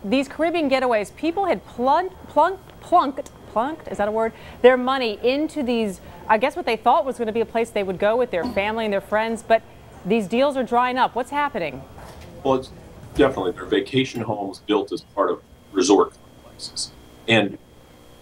These Caribbean getaways, people had plunked, is that a word? Their money into these, I guess what they thought was going to be a place they would go with their family and their friends, but these deals are drying up. What's happening? Well, it's definitely, they're vacation homes built as part of resort complexes. And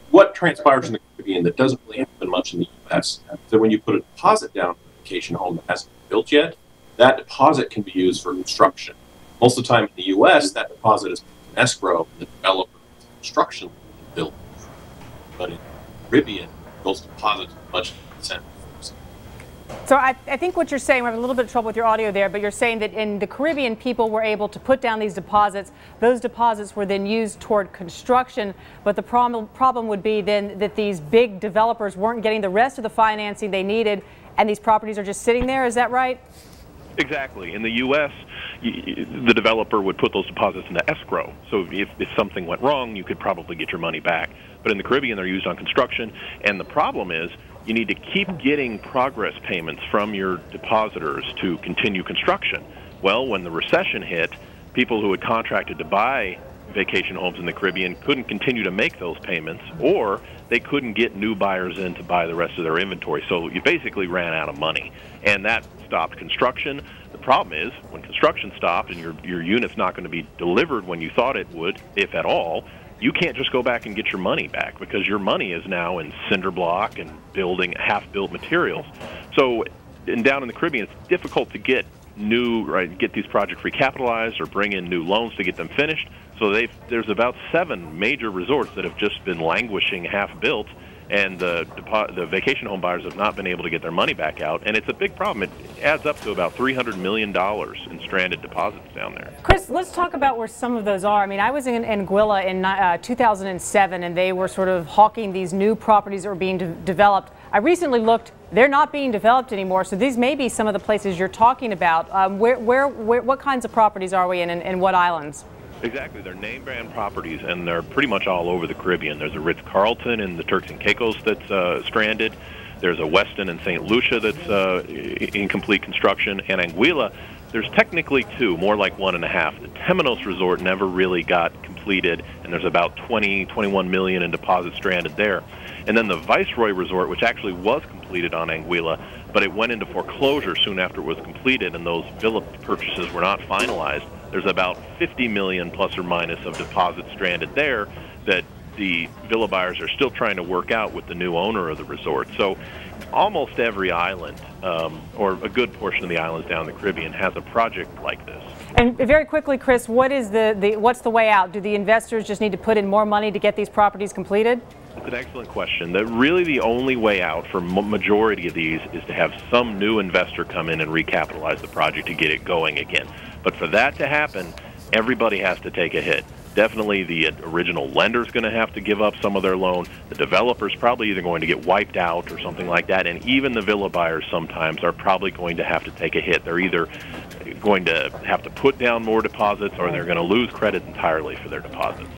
what transpires in the Caribbean that doesn't really happen much in the U.S. is that when you put a deposit down on a vacation home that hasn't been built yet, that deposit can be used for construction. Most of the time in the U.S., that deposit is an escrow, and the developer construction built. But in the Caribbean, those deposits are much more. So I think what you're saying, we're having a little bit of trouble with your audio there, but you're saying that in the Caribbean, people were able to put down these deposits. Those deposits were then used toward construction, but the problem would be then that these big developers weren't getting the rest of the financing they needed, and these properties are just sitting there. Is that right? Exactly. In the U.S., the developer would put those deposits into escrow. So if something went wrong, you could probably get your money back. But in the Caribbean, they're used on construction, and the problem is you need to keep getting progress payments from your depositors to continue construction. Well, when the recession hit, people who had contracted to buy vacation homes in the Caribbean couldn't continue to make those payments, or they couldn't get new buyers in to buy the rest of their inventory. So you basically ran out of money, and that stopped construction. The problem is, when construction stopped and your unit's not going to be delivered when you thought it would, if at all, you can't just go back and get your money back because your money is now in cinder block and building half-built materials. So down in the Caribbean, it's difficult to get get these projects recapitalized or bring in new loans to get them finished. So there's about 7 major resorts that have just been languishing half-built, and the vacation home buyers have not been able to get their money back out, and it's a big problem. It adds up to about $300 million in stranded deposits down there. Kris, let's talk about where some of those are. I mean, I was in Anguilla in 2007, and they were sort of hawking these new properties that were being developed. I recently looked; they're not being developed anymore. So these may be some of the places you're talking about. What kinds of properties are we in, and what islands? Exactly. They're name brand properties, and they're pretty much all over the Caribbean. There's a Ritz-Carlton in the Turks and Caicos that's stranded. There's a Westin in St. Lucia that's in complete construction. And Anguilla, there's technically 2, more like 1.5. The Temenos Resort never really got completed, and there's about 21 million in deposits stranded there. And then the Viceroy Resort, which actually was completed on Anguilla, but it went into foreclosure soon after it was completed, and those villa purchases were not finalized. There's about 50 million plus or minus of deposits stranded there that the villa buyers are still trying to work out with the new owner of the resort. So almost every island, or a good portion of the islands down in the Caribbean, has a project like this. And very quickly, Kris, what's the way out? Do the investors just need to put in more money to get these properties completed? It's an excellent question. Really the only way out for majority of these is to have some new investor come in and recapitalize the project to get it going again. But for that to happen, everybody has to take a hit. Definitely the original lender's going to have to give up some of their loan. The developer's probably either going to get wiped out or something like that. And even the villa buyers sometimes are probably going to have to take a hit. They're either going to have to put down more deposits or they're going to lose credit entirely for their deposits.